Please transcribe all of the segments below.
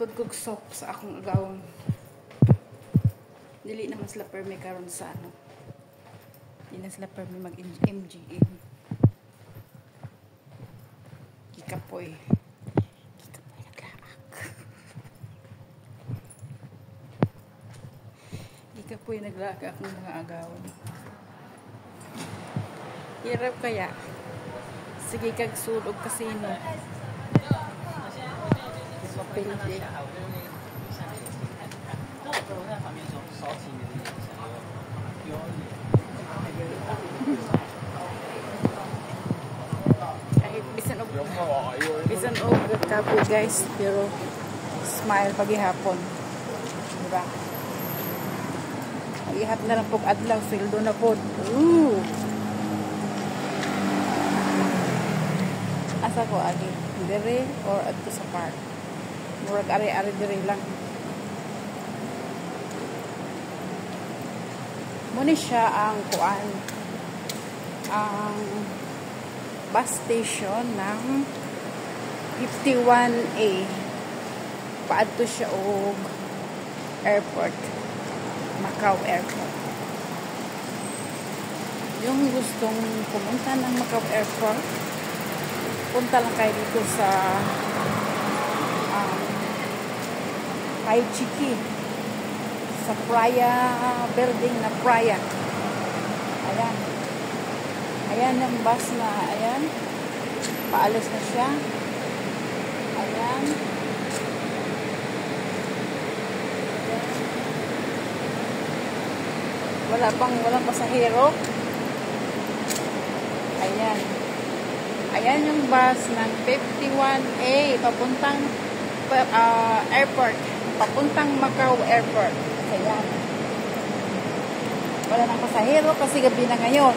Maatod kog sok sa akong agawon. Dili naman sila permi karon sa ano. Dili na sila permi mag-MGM. Kikapoy. Kikapoy naglaak. Kikapoy naglaak akong mga agawon. Hirap kaya. Sige kag sulog kasino. Pili. Kahit bisan og kapoy guys, pero smile paghihapon. Diba? Ihat na lang pog adlaw, sildo na pod. Asa ko agi? Dire or adto sa park? Murag ari-ari dire lang. Muna siya ang kuan. Ang bus station ng 51A. Paadto siya og airport. Macau Airport. Yung gustong pumunta ng Macau Airport, punta lang kayo dito sa Chiki sa Praia building na Praia. Ayan. Ayan yung bus na, ayan. Paalis na siya. Ayan. Walang pasahero. Ayan. Ayan yung bus ng 51A papuntang airport. Papuntang Macau Airport. Ayan. Wala nang pasahero kasi gabi na ngayon.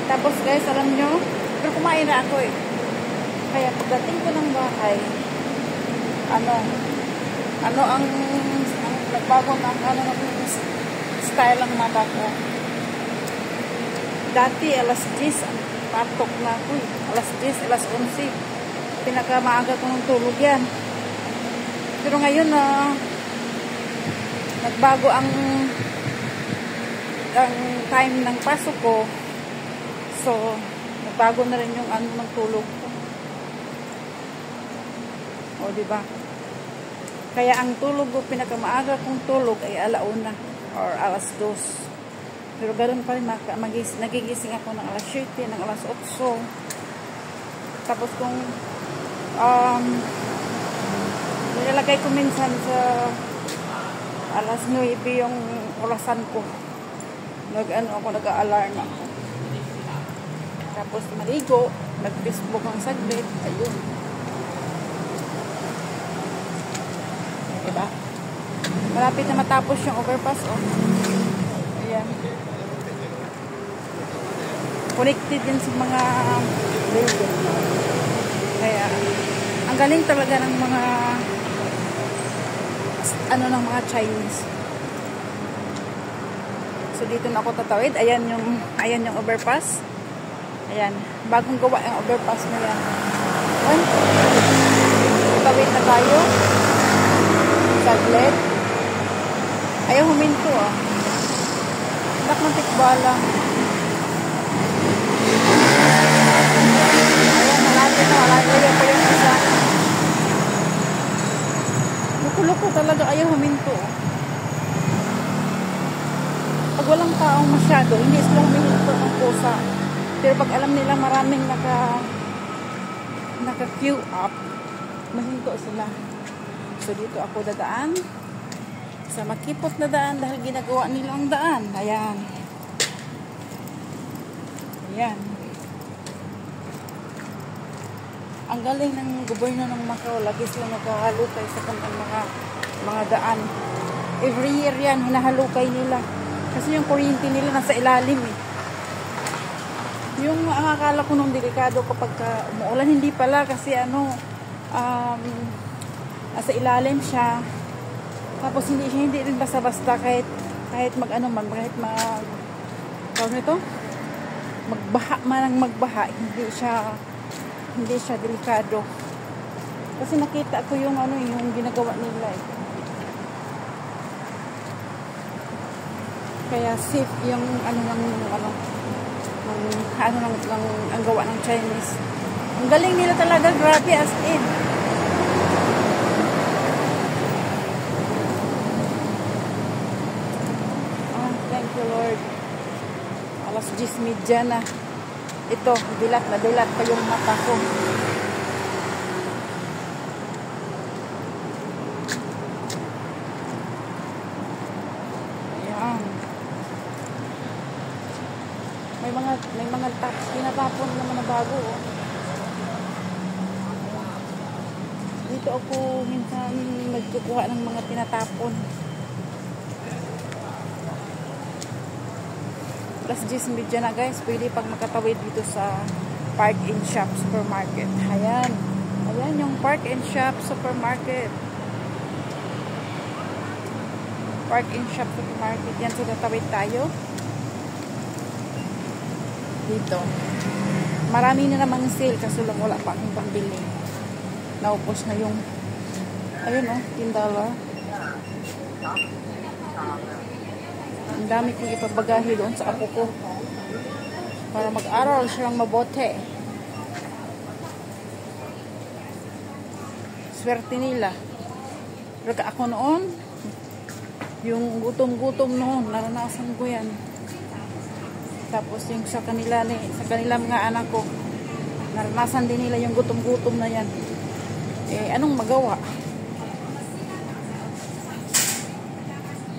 Tapos guys, alam nyo, pero kumain na ako eh. Kaya pagdating ko ng bahay, ano ang nagbago ng style ng mata ko. Dati alas 10 patok na ako eh. Alas 10, alas 11. Pinakamaaga ko ng tulog yan. Pero ngayon nagbago ang time ng pasok ko. So, nagbago na rin yung ng tulog ko. O, diba? Kaya ang tulog ko, pinakamaaga kong tulog ay alauna or alas 2. Pero ganoon pa rin, nagigising ako ng alas 7, ng alas 8. Tapos kung nilalagay ko minsan sa alas 9 yung orasan ko. Nag-a-alarm ako. Tapos maligo, nag-Facebook ang saglit. Ayun. Diba? Malapit na matapos yung overpass, oh. Ayan. Connected din sa mga building. Kaya, ang galing talaga ng mga ng mga Chinese. So, dito na ako tatawid. Ayan yung overpass. Ayan. Bagong gawa yung overpass na yan. Ayan. Tatawid na tayo. Saglit. Ayaw huminto, ah. Dak ng tikbala. Ayan, malapit na. Ayaw pa yung isa. Luko-luko talaga. Ayaw huminto. Pag walang taong masyado, hindi sila huminto ng pusa. Pero pag alam nila maraming naka-queue up, mahinto sila. So, dito ako dadaan. Sa makipot na daan dahil ginagawa nila ang daan. Ayan. Ayan. Ang galing ng gobyerno ng Macau. Lagi sila nagkahalukay sa kanilang mga daan. Every year yan, hinahalukay nila. Kasi yung kuryente nila nasa ilalim eh. Yung akala ko nung delikado kapag umuulan, hindi pala kasi nasa ilalim siya. Tapos hindi rin basta-basta kahit tawag nito, magbaha man ang magbaha, hindi siya delikado. Kasi nakita ko yung yung ginagawa nila eh. Kaya safe yung ang gawa ng Chinese. Ang galing nila talaga, grabe as in. Oh, thank you Lord. Alas 10:30 na. Ito, dilat pa yung mata ko. Ayan. May mga tinatapon naman na bago. Oh. Dito ako minsan nagkukuha ng mga tinatapon. Plus 10:30 na guys, pwede pag makatawid dito sa Park and Shop Supermarket. Ayan yung Park and Shop Supermarket. Park and Shop Supermarket. Yan, so tatawid tayo dito. Marami na namang sale, kaso lang wala pa akong pambili. Naupos na yung ayun $10. Ang dami kong ipabagahe doon sa apo ko para mag-aral siyang mabote. Swerte nila. Pero ako noon, yung gutom-gutom noon, naranasan ko yan. Tapos yung sa kanila mga anak ko, naranasan din nila yung gutom-gutom na yan. Eh, anong magawa?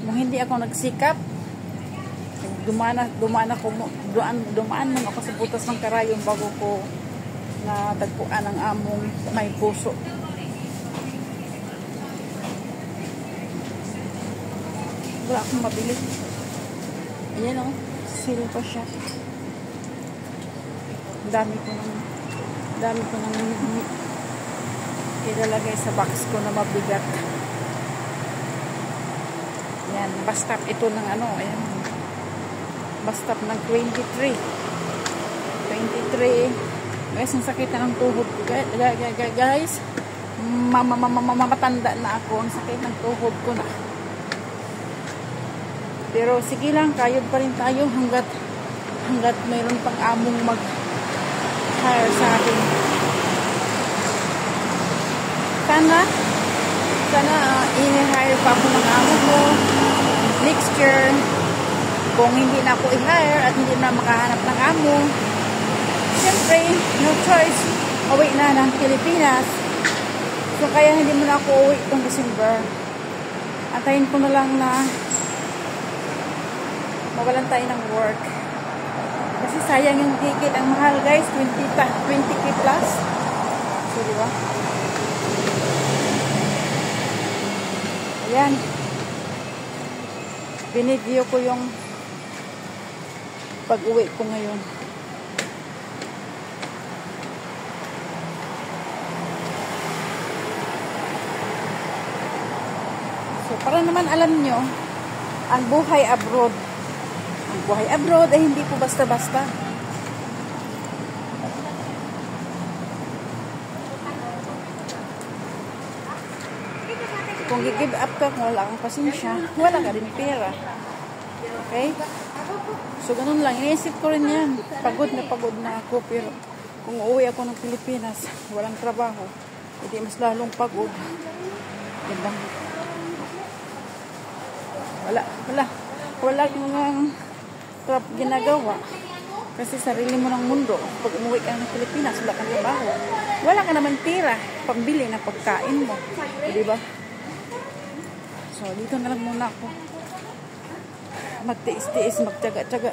Kung hindi ako nagsikap, dumaan man ako sa butas ng karayong bago ko na tagpuan ang among may puso. Wala akong mabili. Ayan sale pa siya. Dami ko nang ilalagay sa box ko na mabigat. Ayan, bus stop ito ng ayan. Bus stop ng 23. Guys, ang sakit na ng tuhod ko. Guys, mamatanda na ako. Ang sakit ng tuhod ko na. Pero sige lang, kayod pa rin tayo hanggat mayroon pang among mag-hire sa akin. Sana i-hire pa ako ng amo ko next year. Kung hindi na ako i-hire at hindi na makahanap ng amo, siyempre, no choice, uwi na ng Pilipinas. So, kaya hindi mo na ako uwi itong December. Antayin ko na lang na mawalan tayo ng work. Kasi sayang yung ticket. Ang mahal guys, 20k plus. So, diba? Ayan. Binidyo ko yung pag-uwi ko ngayon. So, para naman alam nyo, ang buhay abroad ay hindi po basta-basta. Kung gi-give up ka, kung wala kang pasensya, wala ka din pera. Okay? So, ganun lang. Iniisip ko rin yan. Pagod na ako. Pero, kung uuwi ako ng Pilipinas, walang trabaho, hindi mas lalong pagod. Diba? Wala kang ginagawa. Kasi sarili mo ng mundo. Pag umuwi ka ng Pilipinas, wala kang trabaho. Wala ka naman pera pambili ng pagkain mo. Diba? So, dito na lang muna ako. Magtiis-tiis, magtyaga-tyaga.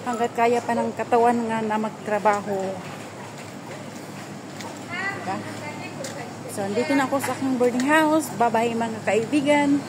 Hanggat kaya pa ng katawan nga na magtrabaho. Diba? So, dito na ako sa aking boarding house. Bye-bye mga kaibigan.